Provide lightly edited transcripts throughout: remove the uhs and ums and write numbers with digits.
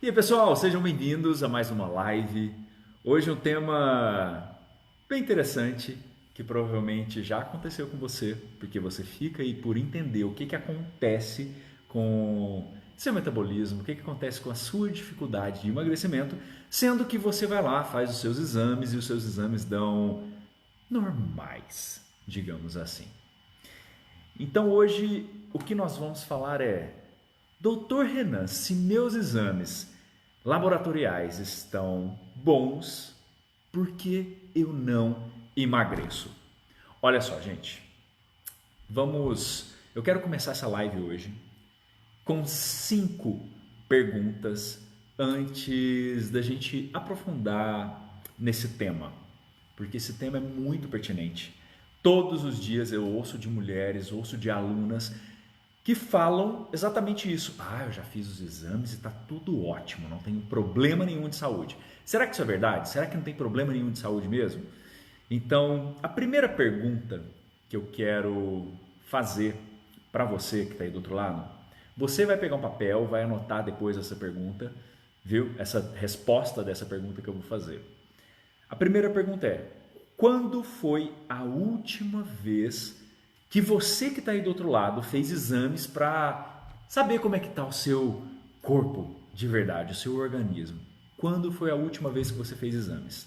E aí, pessoal, sejam bem-vindos a mais uma live. Hoje um tema bem interessante que provavelmente já aconteceu com você, porque você fica aí por entender o que que acontece com seu metabolismo, o que que acontece com a sua dificuldade de emagrecimento, sendo que você vai lá, faz os seus exames e os seus exames dão normais, digamos assim. Então hoje o que nós vamos falar é: Doutor Renan, se meus exames laboratoriais estão bons, por que eu não emagreço? Olha só, gente, vamos. Eu quero começar essa live hoje com 5 perguntas antes da gente aprofundar nesse tema, porque esse tema é muito pertinente. Todos os dias eu ouço de mulheres, ouço de alunas que falam exatamente isso. Ah, eu já fiz os exames e está tudo ótimo, não tenho problema nenhum de saúde. Será que isso é verdade? Será que não tem problema nenhum de saúde mesmo? Então, a primeira pergunta que eu quero fazer para você que está aí do outro lado, você vai pegar um papel, vai anotar depois essa pergunta, viu? Essa resposta dessa pergunta que eu vou fazer. A primeira pergunta é: quando foi a última vez que você que está aí do outro lado fez exames para saber como é que está o seu corpo de verdade, o seu organismo? Quando foi a última vez que você fez exames?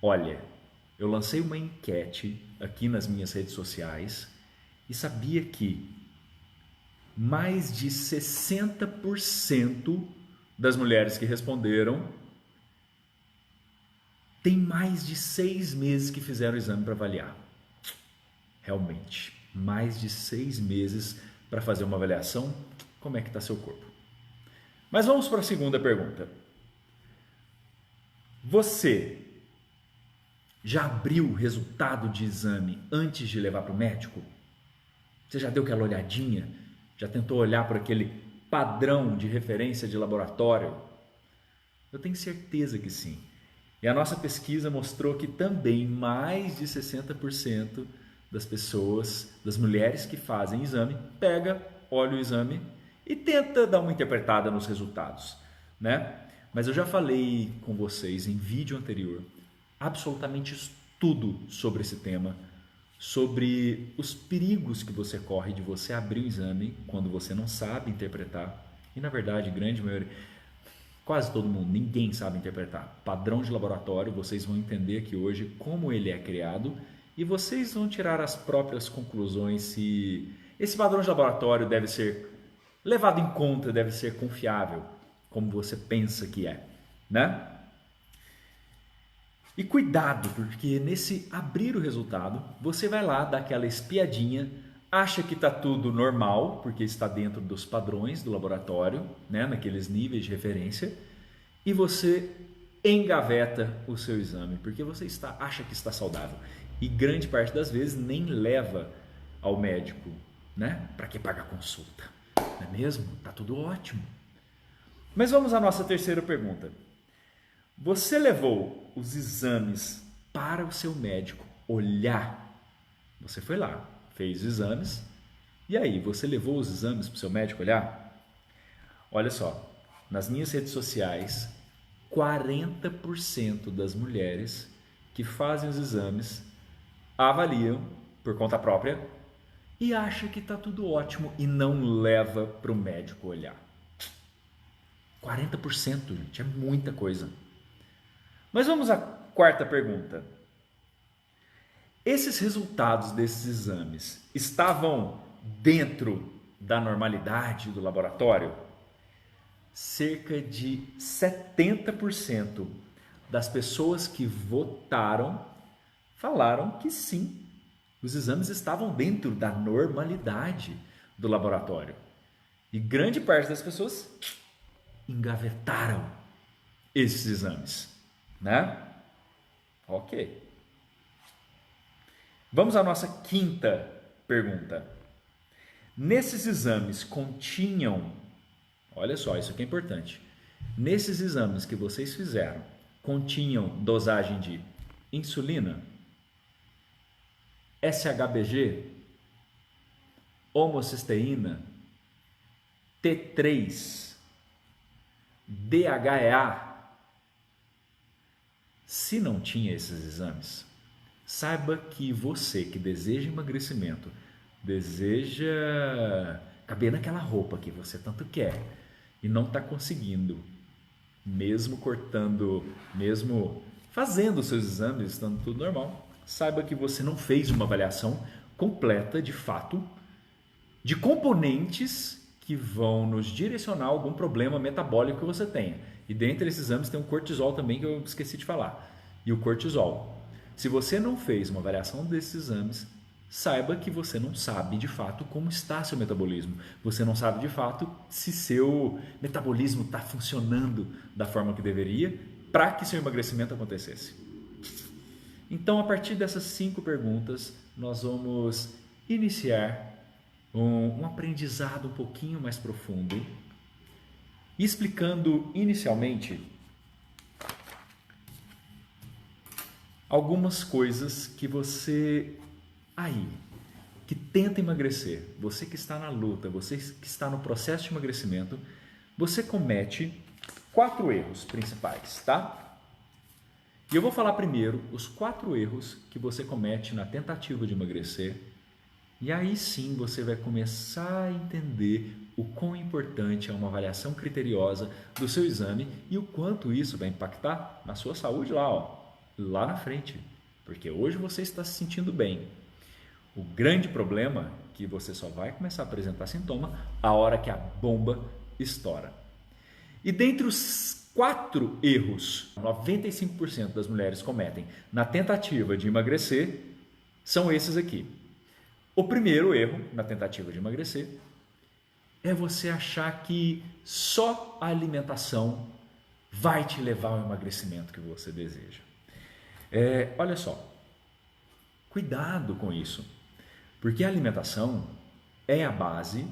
Olha, eu lancei uma enquete aqui nas minhas redes sociais e sabia que mais de 60% das mulheres que responderam tem mais de 6 meses que fizeram o exame para avaliar. Realmente, mais de 6 meses para fazer uma avaliação, como é que está seu corpo. Mas vamos para a segunda pergunta. Você já abriu o resultado de exame antes de levar para o médico? Você já deu aquela olhadinha? Já tentou olhar para aquele padrão de referência de laboratório? Eu tenho certeza que sim. E a nossa pesquisa mostrou que também mais de 60% das pessoas, das mulheres que fazem exame, pega, olha o exame e tenta dar uma interpretada nos resultados, né? Mas eu já falei com vocês em vídeo anterior absolutamente tudo sobre esse tema, sobre os perigos que você corre de você abrir o exame quando você não sabe interpretar. E na verdade, grande maioria, quase todo mundo, ninguém sabe interpretar. Padrão de laboratório, vocês vão entender aqui hoje como ele é criado e vocês vão tirar as próprias conclusões se esse padrão de laboratório deve ser levado em conta, deve ser confiável, como você pensa que é, né? E cuidado, porque nesse abrir o resultado, você vai lá, dá aquela espiadinha, acha que está tudo normal, porque está dentro dos padrões do laboratório, né, naqueles níveis de referência, e você engaveta o seu exame, porque você acha que está saudável. E grande parte das vezes nem leva ao médico, né? Para que pagar consulta? Não é mesmo? Tá tudo ótimo. Mas vamos à nossa terceira pergunta. Você levou os exames para o seu médico olhar? Você foi lá, fez os exames, e aí, você levou os exames para o seu médico olhar? Olha só, nas minhas redes sociais, 40% das mulheres que fazem os exames avaliam por conta própria e acha que está tudo ótimo e não leva para o médico olhar. 40%, gente, é muita coisa. Mas vamos à quarta pergunta. Esses resultados desses exames estavam dentro da normalidade do laboratório? Cerca de 70% das pessoas que votaram falaram que sim, os exames estavam dentro da normalidade do laboratório. E grande parte das pessoas engavetaram esses exames, né? Ok. Vamos à nossa quinta pergunta. Nesses exames continham, olha só, isso aqui é importante. Nesses exames que vocês fizeram, continham dosagem de insulina, SHBG, homocisteína, T3, DHEA. Se não tinha esses exames, saiba que você que deseja emagrecimento, deseja caber naquela roupa que você tanto quer e não está conseguindo, mesmo cortando, mesmo fazendo os seus exames, estando tudo normal, saiba que você não fez uma avaliação completa, de fato, de componentes que vão nos direcionar a algum problema metabólico que você tenha. E dentre esses exames tem o cortisol também, que eu esqueci de falar. E o cortisol. Se você não fez uma avaliação desses exames, saiba que você não sabe de fato como está seu metabolismo. Você não sabe de fato se seu metabolismo está funcionando da forma que deveria para que seu emagrecimento acontecesse. Então, a partir dessas 5 perguntas, nós vamos iniciar um aprendizado um pouquinho mais profundo, explicando inicialmente algumas coisas que você aí, que tenta emagrecer, você que está na luta, você que está no processo de emagrecimento, você comete 4 erros principais, tá? E eu vou falar primeiro os 4 erros que você comete na tentativa de emagrecer, e aí sim você vai começar a entender o quão importante é uma avaliação criteriosa do seu exame e o quanto isso vai impactar na sua saúde lá na frente, porque hoje você está se sentindo bem. O grande problema é que você só vai começar a apresentar sintoma a hora que a bomba estoura. E dentre os 4 erros, 95% das mulheres cometem na tentativa de emagrecer, são esses aqui. O primeiro erro na tentativa de emagrecer é você achar que só a alimentação vai te levar ao emagrecimento que você deseja. Olha só, cuidado com isso, porque a alimentação é a base,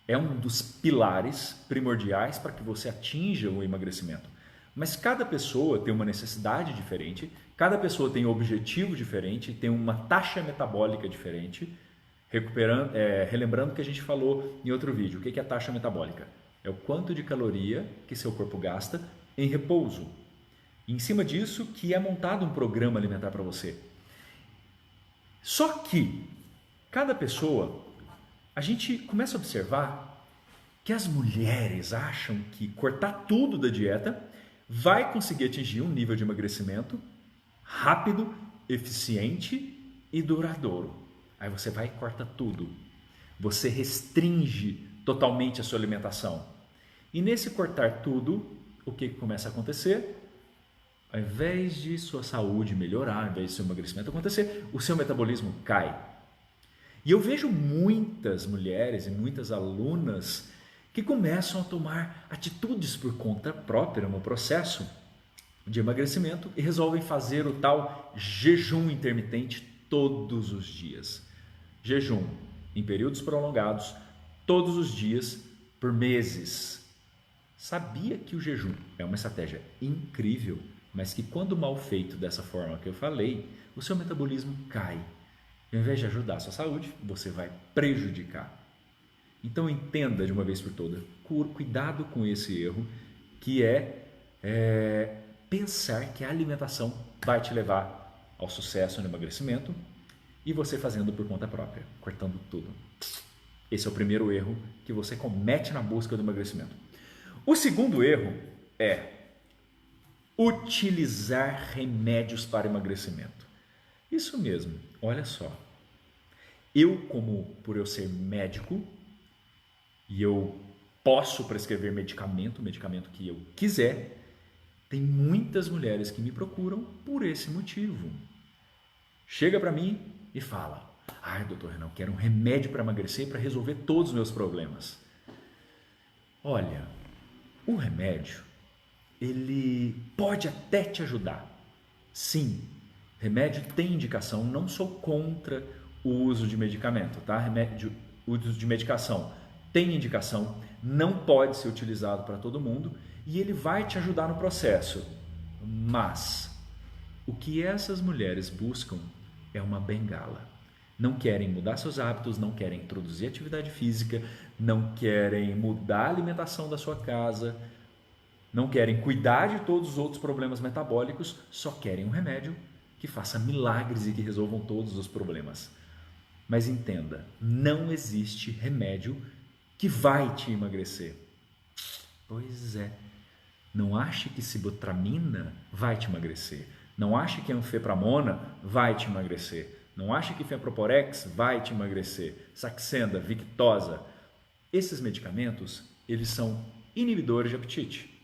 é um dos pilares primordiais para que você atinja o emagrecimento. Mas cada pessoa tem uma necessidade diferente, cada pessoa tem um objetivo diferente, tem uma taxa metabólica diferente. Relembrando o que a gente falou em outro vídeo, o que é a taxa metabólica? É o quanto de caloria que seu corpo gasta em repouso. E em cima disso que é montado um programa alimentar para você. Só que cada pessoa, a gente começa a observar que as mulheres acham que cortar tudo da dieta vai conseguir atingir um nível de emagrecimento rápido, eficiente e duradouro. Aí você vai e corta tudo. Você restringe totalmente a sua alimentação. E nesse cortar tudo, o que começa a acontecer? Ao invés de sua saúde melhorar, ao invés de seu emagrecimento acontecer, o seu metabolismo cai. E eu vejo muitas mulheres e muitas alunas que começam a tomar atitudes por conta própria no processo de emagrecimento e resolvem fazer o tal jejum intermitente todos os dias. Jejum em períodos prolongados, todos os dias, por meses. Sabia que o jejum é uma estratégia incrível, mas que quando mal feito dessa forma que eu falei, o seu metabolismo cai. E ao invés de ajudar a sua saúde, você vai prejudicar. Então entenda de uma vez por todas, cuidado com esse erro, que é pensar que a alimentação vai te levar ao sucesso no emagrecimento e você fazendo por conta própria, cortando tudo. Esse é o primeiro erro que você comete na busca do emagrecimento. O segundo erro é utilizar remédios para emagrecimento. Isso mesmo, olha só. Por eu ser médico, e eu posso prescrever medicamento que eu quiser, tem muitas mulheres que me procuram por esse motivo. Chega para mim e fala: ai, doutor Renan, eu quero um remédio para emagrecer para resolver todos os meus problemas. Olha, o remédio, ele pode até te ajudar. Sim, remédio tem indicação, não sou contra o uso de medicamento, tá? O uso de medicação tem indicação, não pode ser utilizado para todo mundo e ele vai te ajudar no processo. Mas o que essas mulheres buscam é uma bengala. Não querem mudar seus hábitos, não querem introduzir atividade física, não querem mudar a alimentação da sua casa. não querem cuidar de todos os outros problemas metabólicos, só querem um remédio que faça milagres e que resolvam todos os problemas. Mas entenda, não existe remédio que vai te emagrecer. Pois é. Não ache que sibutramina vai te emagrecer. Não ache que anfepramona vai te emagrecer. Não ache que fenproporex vai te emagrecer. Saxenda, Victoza. Esses medicamentos, eles são inibidores de apetite.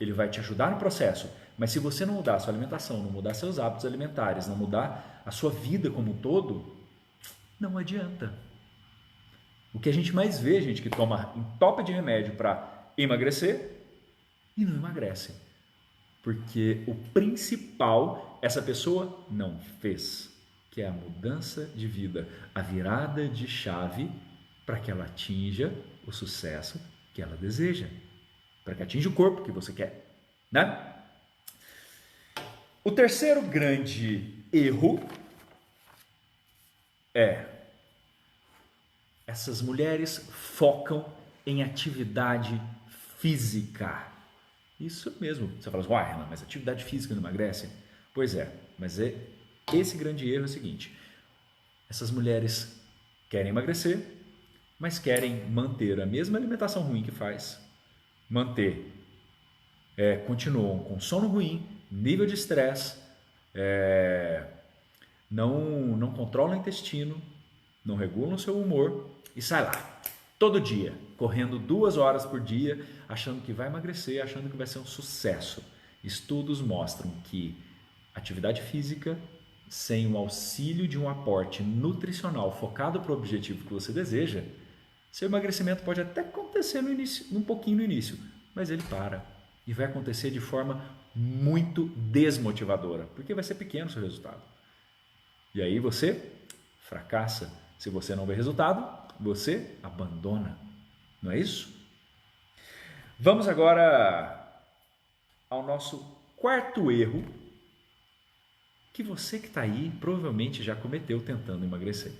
Ele vai te ajudar no processo, mas se você não mudar a sua alimentação, não mudar seus hábitos alimentares, não mudar a sua vida como um todo, não adianta. O que a gente mais vê, gente que toma entope de remédio para emagrecer e não emagrece. Porque o principal essa pessoa não fez, que é a mudança de vida, a virada de chave para que ela atinja o sucesso que ela deseja, para que atinja o corpo que você quer, né? O terceiro grande erro é essas mulheres focam em atividade física. Isso mesmo. Você fala assim, uai, Renan, mas atividade física não emagrece? Pois é, mas esse grande erro é o seguinte: essas mulheres querem emagrecer, mas querem manter a mesma alimentação ruim que faz, continuam com sono ruim, nível de estresse, não controlam o intestino, não regulam o seu humor e sai lá, todo dia, correndo 2 horas por dia, achando que vai emagrecer, achando que vai ser um sucesso. Estudos mostram que atividade física, sem o auxílio de um aporte nutricional focado para o objetivo que você deseja, seu emagrecimento pode até acontecer no início, um pouquinho no início, mas ele para e vai acontecer de forma muito desmotivadora, porque vai ser pequeno o seu resultado. E aí você fracassa. Se você não vê resultado, você abandona. Não é isso? Vamos agora ao nosso quarto erro, que você que está aí provavelmente já cometeu tentando emagrecer.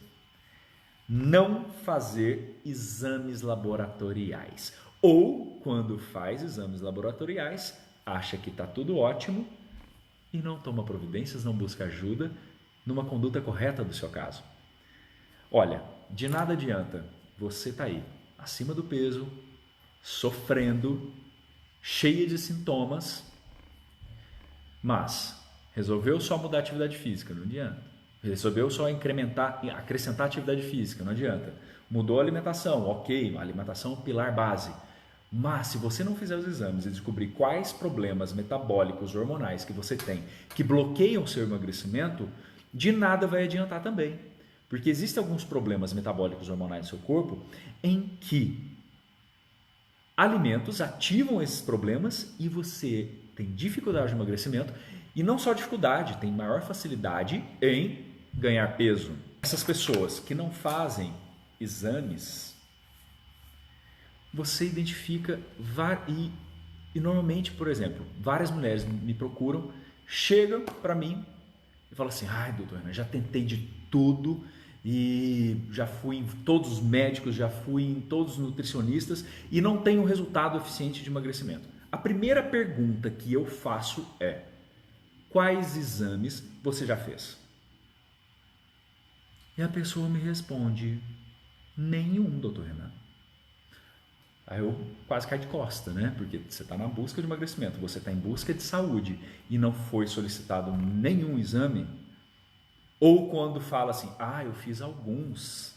Não fazer exames laboratoriais. Ou, quando faz exames laboratoriais, acha que está tudo ótimo e não toma providências, não busca ajuda numa conduta correta do seu caso. Olha, de nada adianta você estar aí, acima do peso, sofrendo, cheia de sintomas, mas resolveu só mudar a atividade física, não adianta. Resolveu só acrescentar atividade física, não adianta. Mudou a alimentação, ok, a alimentação é um pilar base. Mas se você não fizer os exames e descobrir quais problemas metabólicos, hormonais que você tem que bloqueiam o seu emagrecimento, de nada vai adiantar também. Porque existem alguns problemas metabólicos hormonais no seu corpo em que alimentos ativam esses problemas e você tem dificuldade de emagrecimento e não só dificuldade, tem maior facilidade em ganhar peso. Essas pessoas que não fazem exames, você identifica e normalmente, por exemplo, várias mulheres me procuram, chegam para mim e falam assim, ai doutor Renan, já tentei de tudo e já fui em todos os médicos, já fui em todos os nutricionistas e não tenho um resultado eficiente de emagrecimento. A primeira pergunta que eu faço é, quais exames você já fez? E a pessoa me responde, nenhum, doutor Renan. Aí eu quase caio de costa, né? Porque você está na busca de emagrecimento, você está em busca de saúde e não foi solicitado nenhum exame. Ou quando fala assim, eu fiz alguns,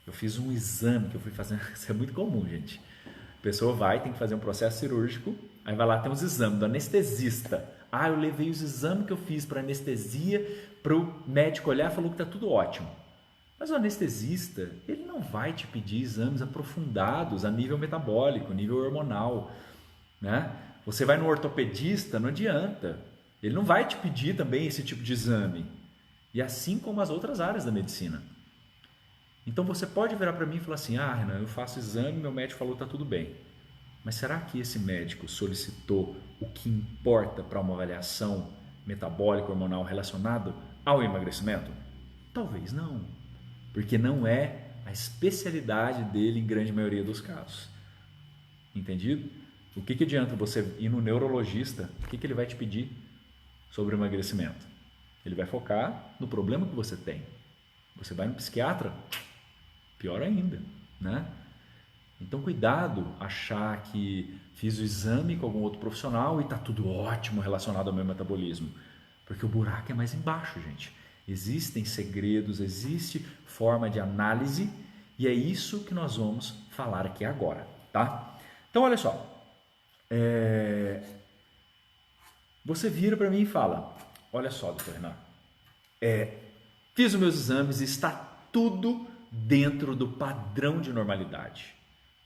eu fiz um exame que eu fui fazer, isso é muito comum, gente. A pessoa tem que fazer um processo cirúrgico, aí vai lá, tem uns exames do anestesista. Eu levei os exames que eu fiz para anestesia, para o médico olhar e falou que está tudo ótimo. Mas o anestesista, ele não vai te pedir exames aprofundados a nível metabólico, nível hormonal, né? Você vai no ortopedista, não adianta. Ele não vai te pedir também esse tipo de exame. E assim como as outras áreas da medicina. Então você pode virar para mim e falar assim, Renan, eu faço exame, meu médico falou que está tudo bem. Mas será que esse médico solicitou o que importa para uma avaliação metabólica hormonal relacionado ao emagrecimento? Talvez não, porque não é a especialidade dele em grande maioria dos casos. Entendido? O que adianta você ir no neurologista? O que ele vai te pedir sobre emagrecimento? Ele vai focar no problema que você tem. Você vai no psiquiatra? Pior ainda, né? Então, cuidado achar que fiz o exame com algum outro profissional e está tudo ótimo relacionado ao meu metabolismo. Porque o buraco é mais embaixo, gente. Existem segredos, existe forma de análise e é isso que nós vamos falar aqui agora, tá? Então, olha só. Você vira para mim e fala, olha só, doutor Renan, fiz os meus exames e está tudo dentro do padrão de normalidade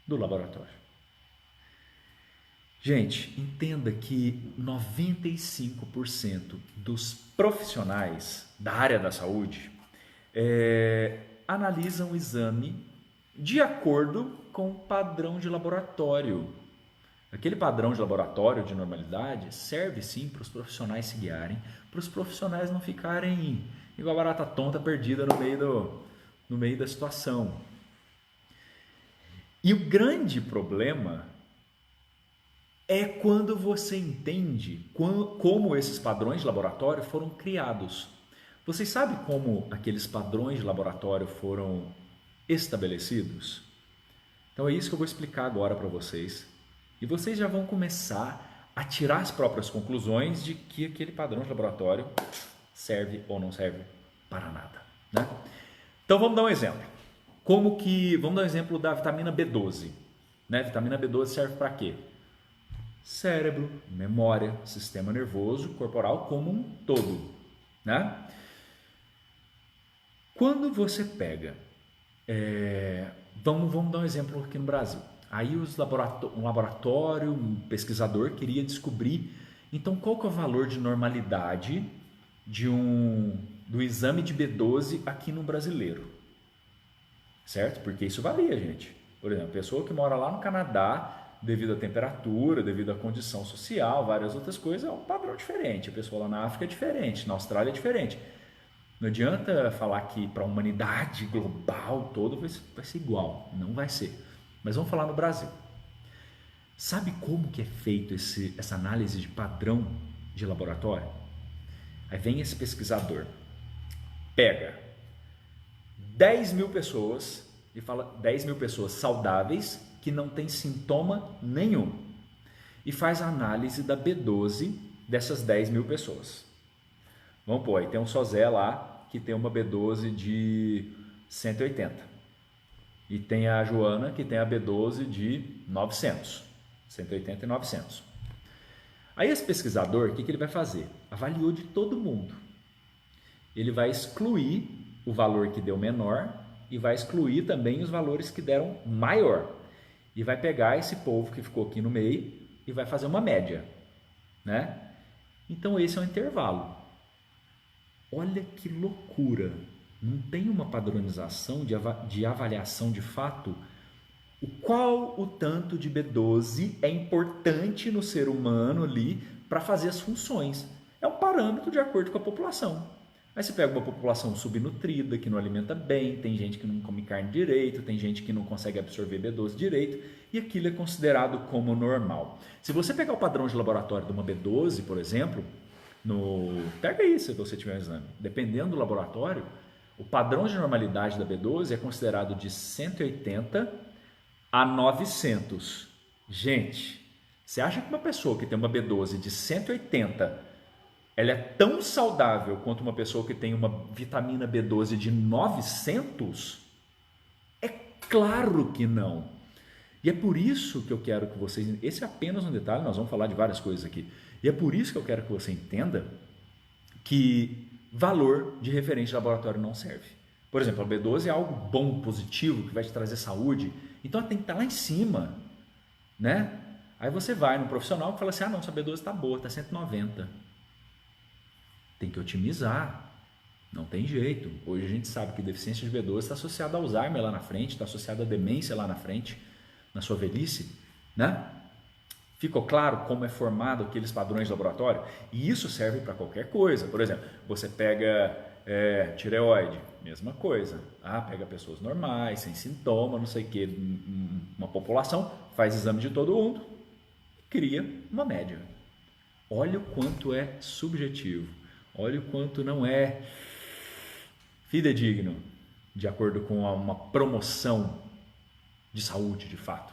do laboratório. Gente, entenda que 95% dos profissionais da área da saúde analisam o exame de acordo com o padrão de laboratório. Aquele padrão de laboratório de normalidade serve sim para os profissionais se guiarem, para os profissionais não ficarem igual a barata tonta perdida no meio da situação. E o grande problema é quando você entende como esses padrões de laboratório foram criados. Vocês sabem como aqueles padrões de laboratório foram estabelecidos? Então é isso que eu vou explicar agora para vocês. E vocês já vão começar a tirar as próprias conclusões de que aquele padrão de laboratório serve ou não serve para nada, né? Então vamos dar um exemplo. Vamos dar um exemplo da vitamina B12, né? Vitamina B12 serve para quê? Cérebro, memória, sistema nervoso, corporal como um todo, né? Quando você pega, vamos dar um exemplo aqui no Brasil. Aí um laboratório, um pesquisador queria descobrir, então qual que é o valor de normalidade do exame de B12 aqui no brasileiro, certo? Porque isso varia, gente. Por exemplo, a pessoa que mora lá no Canadá, devido à temperatura, devido à condição social, várias outras coisas, é um padrão diferente. A pessoa lá na África é diferente, na Austrália é diferente. Não adianta falar que para a humanidade global toda vai ser igual, não vai ser. Mas vamos falar no Brasil. Sabe como que é feito essa análise de padrão de laboratório? Aí vem esse pesquisador, pega 10 mil pessoas e fala 10 mil pessoas saudáveis que não tem sintoma nenhum e faz a análise da B12 dessas 10 mil pessoas. Vamos pôr, aí tem um sozé lá que tem uma B12 de 180 e tem a Joana que tem a B12 de 900, 180 e 900. Aí esse pesquisador, o que ele vai fazer? Avaliou de todo mundo. Ele vai excluir o valor que deu menor e vai excluir também os valores que deram maior. E vai pegar esse povo que ficou aqui no meio e vai fazer uma média, né? Então esse é o intervalo. Olha que loucura! Não tem uma padronização de avaliação de fato qual o tanto de B12 é importante no ser humano ali para fazer as funções. É um parâmetro de acordo com a população. Aí você pega uma população subnutrida, que não alimenta bem, tem gente que não come carne direito, tem gente que não consegue absorver B12 direito, e aquilo é considerado como normal. Se você pegar o padrão de laboratório de uma B12, por exemplo, pega aí se você tiver um exame, dependendo do laboratório, o padrão de normalidade da B12 é considerado de 180 a 900. Gente, você acha que uma pessoa que tem uma B12 de 180 ela é tão saudável quanto uma pessoa que tem uma vitamina B12 de 900? É claro que não. E é por isso que eu quero que vocês... Esse é apenas um detalhe, nós vamos falar de várias coisas aqui. E é por isso que eu quero que você entenda que valor de referência de laboratório não serve. Por exemplo, a B12 é algo bom, positivo, que vai te trazer saúde. Então ela tem que estar lá em cima, né? Aí você vai no profissional que fala assim, não, sua B12 está boa, está 190. Tem que otimizar, não tem jeito. Hoje a gente sabe que deficiência de B12 está associada a Alzheimer lá na frente, está associada a demência lá na frente, na sua velhice, né? Ficou claro como é formado aqueles padrões de laboratório? E isso serve para qualquer coisa. Por exemplo, você pega tireoide, mesma coisa. Pega pessoas normais, sem sintoma, não sei o que, uma população, faz exame de todo mundo, cria uma média. Olha o quanto é subjetivo, olha o quanto não é fidedigno, de acordo com uma promoção de saúde, de fato,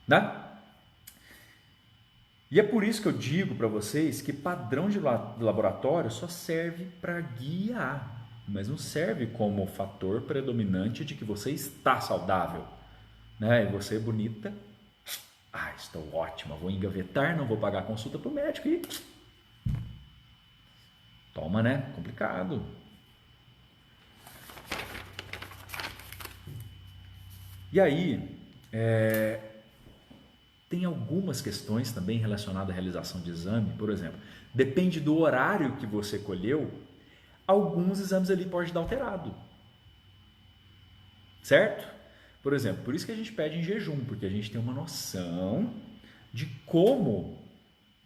né? E é por isso que eu digo para vocês que padrão de laboratório só serve para guiar, mas não serve como fator predominante de que você está saudável, né? E você é bonita, estou ótima, vou engavetar, não vou pagar consulta para o médico e toma, né? Complicado. E aí, tem algumas questões também relacionadas à realização de exame, por exemplo, depende do horário que você colheu, alguns exames ali podem dar alterado, certo? Por exemplo, por isso que a gente pede em jejum, porque a gente tem uma noção de como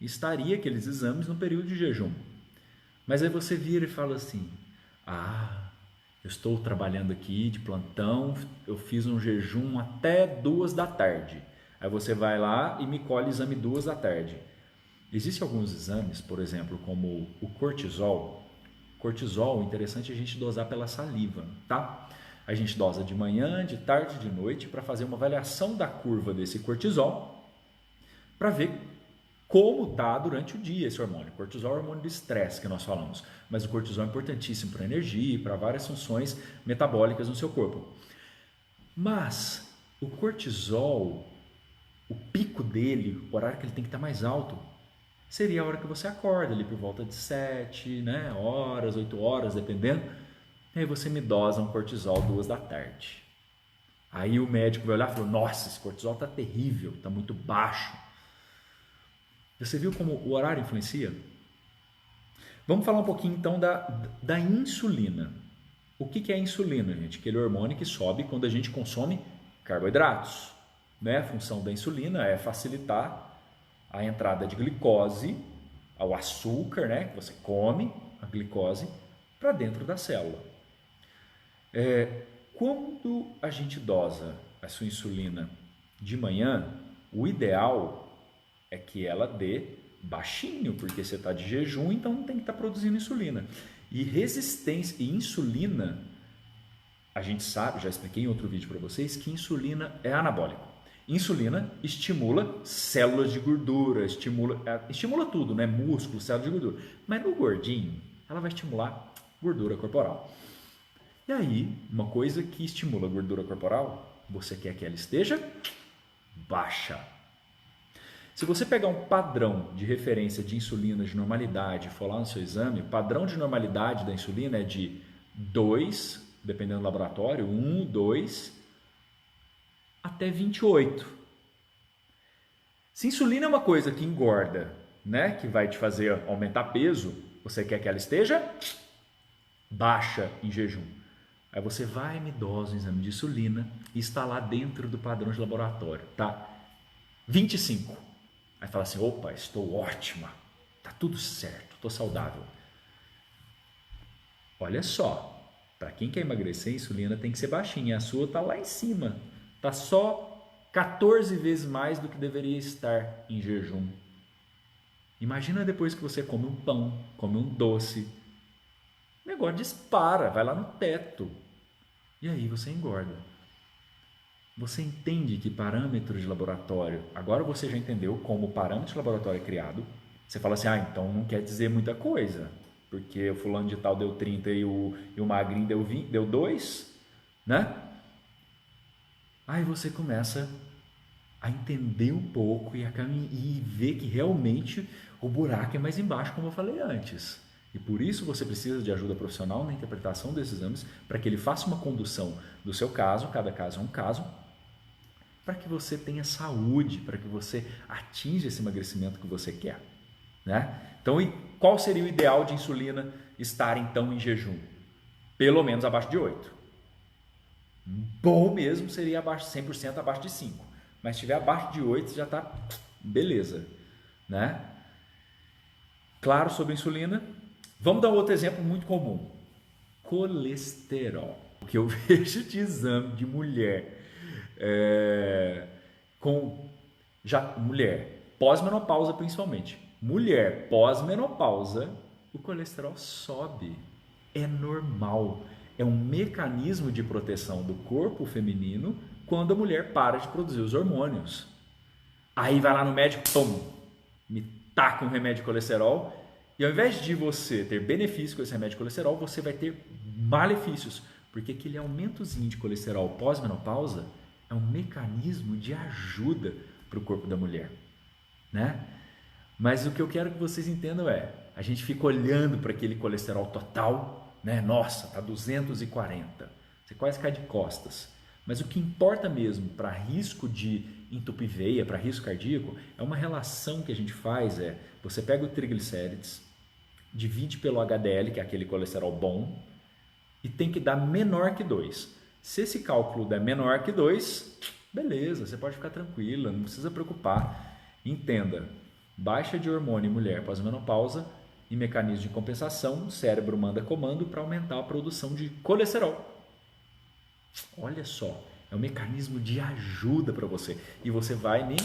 estaria aqueles exames no período de jejum. Mas aí você vira e fala assim, eu estou trabalhando aqui de plantão, eu fiz um jejum até 2 da tarde. Aí você vai lá e me colhe exame 2 da tarde. Existem alguns exames, por exemplo, como o cortisol. Cortisol, interessante a gente dosar pela saliva, tá? A gente dosa de manhã, de tarde, de noite para fazer uma avaliação da curva desse cortisol para ver como está durante o dia esse hormônio. O cortisol é o hormônio do estresse que nós falamos, mas o cortisol é importantíssimo para energia e para várias funções metabólicas no seu corpo. Mas o cortisol, o pico dele, o horário que ele tem que estar mais alto, seria a hora que você acorda, ali por volta de 7 horas, 8 horas, dependendo. E aí você me dosa um cortisol 2 da tarde. Aí o médico vai olhar e fala, nossa, esse cortisol está terrível, está muito baixo. Você viu como o horário influencia? Vamos falar um pouquinho então da insulina. O que é a insulina, gente? Aquele hormônio que sobe quando a gente consome carboidratos. Né? A função da insulina é facilitar a entrada de glicose, ao açúcar, né? Que você come, a glicose, para dentro da célula. Quando a gente dosa a sua insulina de manhã, o ideal é que ela dê baixinho, porque você está de jejum, então não tem que estar produzindo insulina. E resistência e insulina, a gente sabe, já expliquei em outro vídeo para vocês, que insulina é anabólico. Insulina estimula células de gordura, estimula tudo, né? Músculo, células de gordura. Mas no gordinho, ela vai estimular gordura corporal. E aí, uma coisa que estimula a gordura corporal, você quer que ela esteja baixa. Se você pegar um padrão de referência de insulina de normalidade e for lá no seu exame, o padrão de normalidade da insulina é de 2, dependendo do laboratório, 1, 2, até 28. Se insulina é uma coisa que engorda, né, que vai te fazer aumentar peso, você quer que ela esteja baixa em jejum. Aí você vai e me dosa um exame de insulina e está lá dentro do padrão de laboratório, tá? 25. Aí fala assim, opa, estou ótima, tá tudo certo, estou saudável. Olha só, para quem quer emagrecer, a insulina tem que ser baixinha, a sua está lá em cima, está só 14 vezes mais do que deveria estar em jejum. Imagina depois que você come um pão, come um doce, o negócio dispara, vai lá no teto, e aí você engorda. Você entende que parâmetro de laboratório, agora você já entendeu como o parâmetro de laboratório é criado, você fala assim, então não quer dizer muita coisa, porque o fulano de tal deu 30 e o magrinho deu 20, deu 2, né? Aí você começa a entender um pouco e ver que realmente o buraco é mais embaixo, como eu falei antes. E por isso você precisa de ajuda profissional na interpretação desses exames, para que ele faça uma condução do seu caso, cada caso é um caso, para que você tenha saúde, para que você atinja esse emagrecimento que você quer, né? Então, e qual seria o ideal de insulina estar então em jejum? Pelo menos abaixo de 8. Bom mesmo seria abaixo, 100% abaixo de 5. Mas se estiver abaixo de 8, já está beleza, né? Claro, sobre a insulina. Vamos dar um outro exemplo muito comum. Colesterol. O que eu vejo de exame de mulher mulher pós-menopausa principalmente. Mulher pós-menopausa, o colesterol sobe. É normal. É um mecanismo de proteção do corpo feminino quando a mulher para de produzir os hormônios. Aí vai lá no médico, pum, me taca um remédio de colesterol, e ao invés de você ter benefício com esse remédio de colesterol, você vai ter malefícios, porque aquele aumentozinho de colesterol pós-menopausa é um mecanismo de ajuda para o corpo da mulher, né? Mas o que eu quero que vocês entendam é, a gente fica olhando para aquele colesterol total, né? Nossa, tá 240, você quase cai de costas. Mas o que importa mesmo para risco de entupir veia, para risco cardíaco, é uma relação que a gente faz, você pega o triglicérides, divide pelo HDL, que é aquele colesterol bom, e tem que dar menor que 2. Se esse cálculo der menor que 2, beleza, você pode ficar tranquila, não precisa preocupar. Entenda, baixa de hormônio em mulher pós-menopausa e mecanismo de compensação, o cérebro manda comando para aumentar a produção de colesterol. Olha só, é um mecanismo de ajuda para você. E você vai nem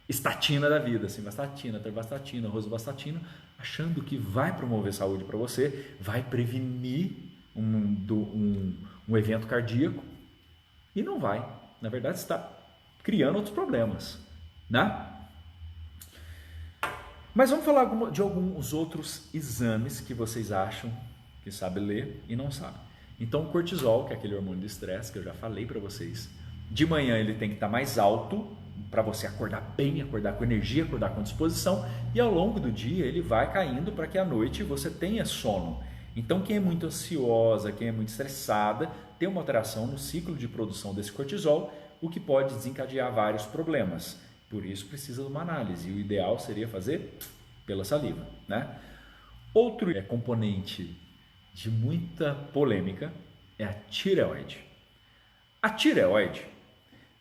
estatina da vida, simvastatina, atorvastatina, rosuvastatina, achando que vai promover saúde para você, vai prevenir um evento cardíaco, e não vai. Na verdade, você está criando outros problemas, né? Mas vamos falar de alguns outros exames que vocês acham que sabem ler e não sabem. Então, o cortisol, que é aquele hormônio do estresse que eu já falei para vocês, de manhã ele tem que estar mais alto para você acordar bem, acordar com energia, acordar com disposição, e ao longo do dia ele vai caindo para que à noite você tenha sono. Então, quem é muito ansiosa, quem é muito estressada, tem uma alteração no ciclo de produção desse cortisol, o que pode desencadear vários problemas. Por isso precisa de uma análise, e o ideal seria fazer pela saliva, né? Outro componente de muita polêmica é a tireoide. A tireoide,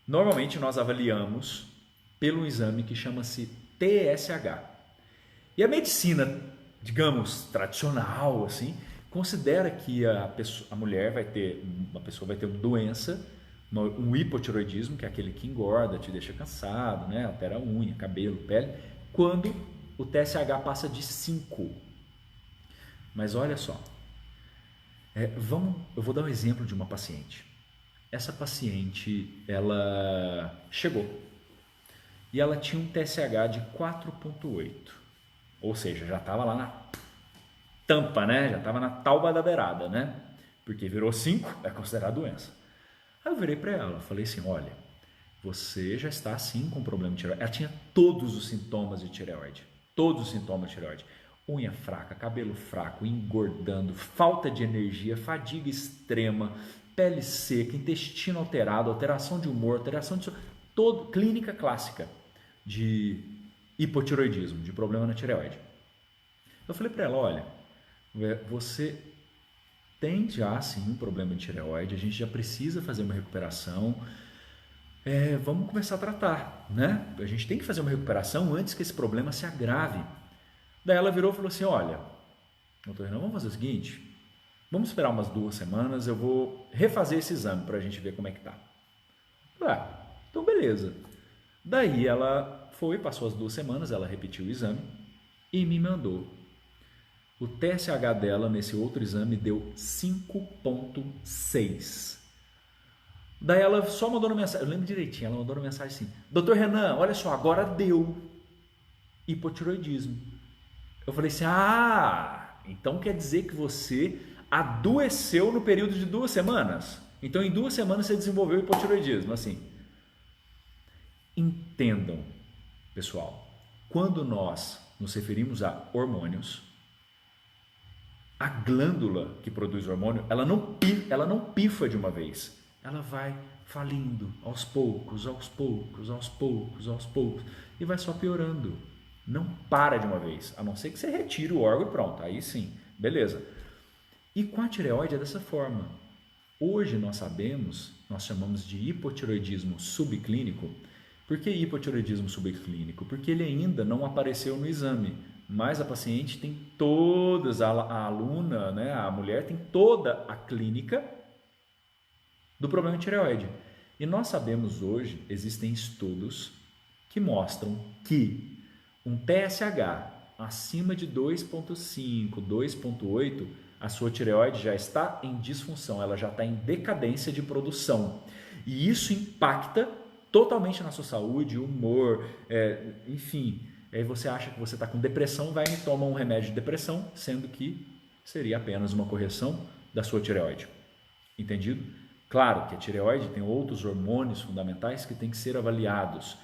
normalmente nós avaliamos pelo exame que chama-se TSH. E a medicina, digamos, tradicional, assim, considera que a mulher vai ter uma doença, um hipotireoidismo, que é aquele que engorda, te deixa cansado, né? Altera a unha, cabelo, pele, quando o TSH passa de 5. Mas olha só, eu vou dar um exemplo de uma paciente. Essa paciente, ela chegou e ela tinha um TSH de 4,8, ou seja, já estava lá na tampa, né? Já estava na tauba da beirada, né? Porque virou 5, é considerado doença. Aí eu virei para ela, falei assim, olha, você já está assim com problema de tireoide. Ela tinha todos os sintomas de tireoide, todos os sintomas de tireoide. Unha fraca, cabelo fraco, engordando, falta de energia, fadiga extrema, pele seca, intestino alterado, alteração de humor, alteração de... clínica clássica de hipotireoidismo, de problema na tireoide. Eu falei para ela, olha, você tem já sim um problema de tireoide, a gente já precisa fazer uma recuperação, vamos começar a tratar, né? A gente tem que fazer uma recuperação antes que esse problema se agrave. Daí ela virou e falou assim, olha, doutor Renan, vamos fazer o seguinte, vamos esperar umas 2 semanas, eu vou refazer esse exame para a gente ver como é que tá. Então beleza. Daí ela passou as 2 semanas, ela repetiu o exame e me mandou. O TSH dela nesse outro exame deu 5,6. Daí ela só mandou uma mensagem, eu lembro direitinho, ela mandou uma mensagem assim, doutor Renan, olha só, agora deu hipotireoidismo. Eu falei assim, então quer dizer que você adoeceu no período de 2 semanas? Então em 2 semanas você desenvolveu hipotireoidismo, assim. Entendam, pessoal, quando nós nos referimos a hormônios, a glândula que produz hormônio, ela não pifa de uma vez. Ela vai falindo aos poucos, aos poucos, aos poucos, aos poucos, e vai só piorando. Não para de uma vez, a não ser que você retire o órgão e pronto, aí sim, beleza. E com a tireoide é dessa forma. Hoje nós chamamos de hipotireoidismo subclínico. Por que hipotireoidismo subclínico? Porque ele ainda não apareceu no exame, mas a paciente tem todas, a aluna, né, a mulher tem toda a clínica do problema de tireoide. E nós sabemos hoje, existem estudos que mostram que um TSH acima de 2,5, 2,8, a sua tireoide já está em disfunção, ela já está em decadência de produção. E isso impacta totalmente na sua saúde, humor, enfim. Aí você acha que você está com depressão, vai e toma um remédio de depressão, sendo que seria apenas uma correção da sua tireoide. Entendido? Claro que a tireoide tem outros hormônios fundamentais que têm que ser avaliados,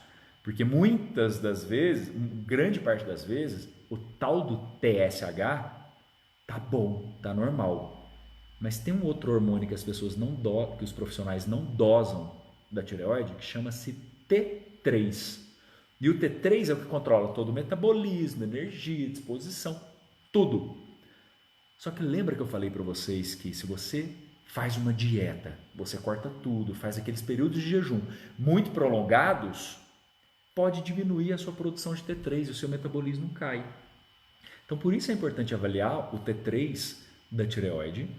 porque muitas das vezes, grande parte das vezes, o tal do TSH tá bom, tá normal. Mas tem um outro hormônio que as pessoas que os profissionais não dosam da tireoide, que chama-se T3. E o T3 é o que controla todo o metabolismo, energia, disposição, tudo. Só que lembra que eu falei para vocês que se você faz uma dieta, você corta tudo, faz aqueles períodos de jejum muito prolongados, pode diminuir a sua produção de T3 e o seu metabolismo cai. Então, por isso é importante avaliar o T3 da tireoide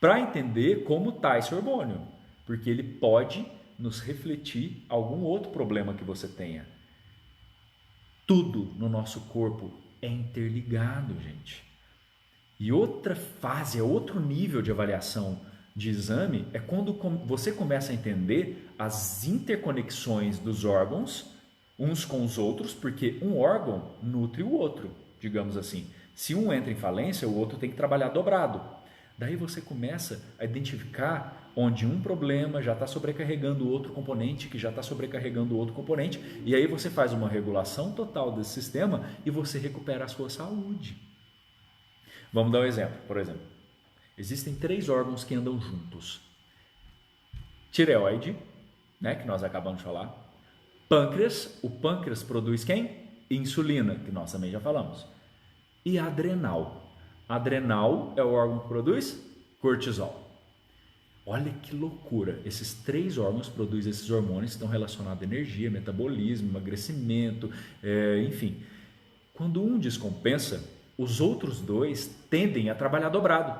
para entender como está esse hormônio, porque ele pode nos refletir algum outro problema que você tenha. Tudo no nosso corpo é interligado, gente. E outra fase, outro nível de avaliação de exame é quando você começa a entender as interconexões dos órgãos uns com os outros, porque um órgão nutre o outro, digamos assim. Se um entra em falência, o outro tem que trabalhar dobrado. Daí você começa a identificar onde um problema já está sobrecarregando o outro componente, que já está sobrecarregando o outro componente, e aí você faz uma regulação total desse sistema e você recupera a sua saúde. Vamos dar um exemplo. Por exemplo, existem 3 órgãos que andam juntos. Tireoide, né, que nós acabamos de falar. Pâncreas, o pâncreas produz quem? Insulina, que nós também já falamos. E adrenal. Adrenal é o órgão que produz cortisol. Olha que loucura, esses 3 órgãos produzem esses hormônios que estão relacionados à energia, metabolismo, emagrecimento, enfim. Quando um descompensa, os outros 2 tendem a trabalhar dobrado.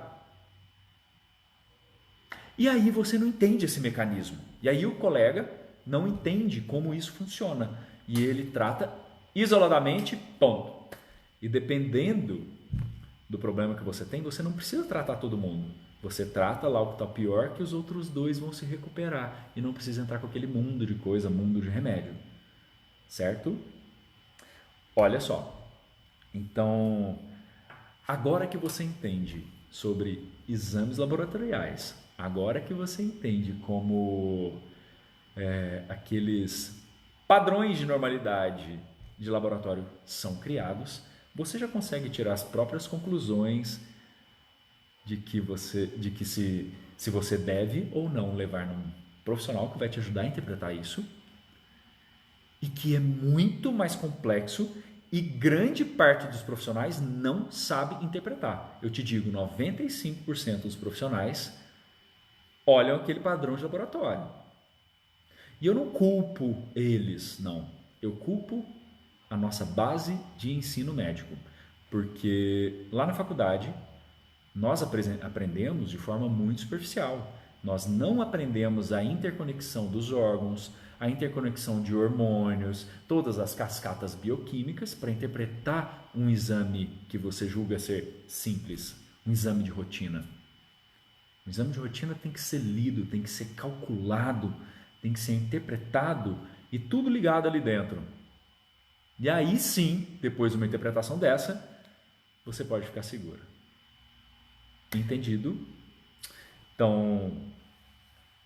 E aí você não entende esse mecanismo. E aí o colega não entende como isso funciona. E ele trata isoladamente, ponto. E dependendo do problema que você tem, você não precisa tratar todo mundo. Você trata lá o que está pior, que os outros 2 vão se recuperar. E não precisa entrar com aquele mundo de coisa, mundo de remédio. Certo? Olha só. Então, agora que você entende sobre exames laboratoriais, agora que você entende como aqueles padrões de normalidade de laboratório são criados, você já consegue tirar as próprias conclusões de que se você deve ou não levar num profissional que vai te ajudar a interpretar isso, e que é muito mais complexo e grande parte dos profissionais não sabe interpretar. Eu te digo, 95% dos profissionais olham aquele padrão de laboratório. E eu não culpo eles, não. Eu culpo a nossa base de ensino médico. Porque lá na faculdade, nós aprendemos de forma muito superficial. Nós não aprendemos a interconexão dos órgãos, a interconexão de hormônios, todas as cascatas bioquímicas para interpretar um exame que você julga ser simples, um exame de rotina. O exame de rotina tem que ser lido, tem que ser calculado, tem que ser interpretado e tudo ligado ali dentro. E aí sim, depois de uma interpretação dessa, você pode ficar seguro. Entendido? Então,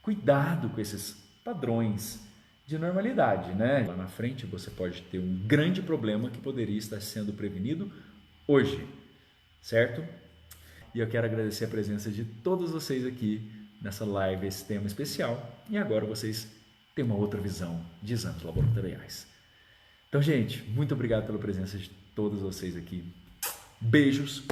cuidado com esses padrões de normalidade, né? Lá na frente você pode ter um grande problema que poderia estar sendo prevenido hoje, certo? E eu quero agradecer a presença de todos vocês aqui nessa live, esse tema especial. E agora vocês têm uma outra visão de exames laboratoriais. Então, gente, muito obrigado pela presença de todos vocês aqui. Beijos.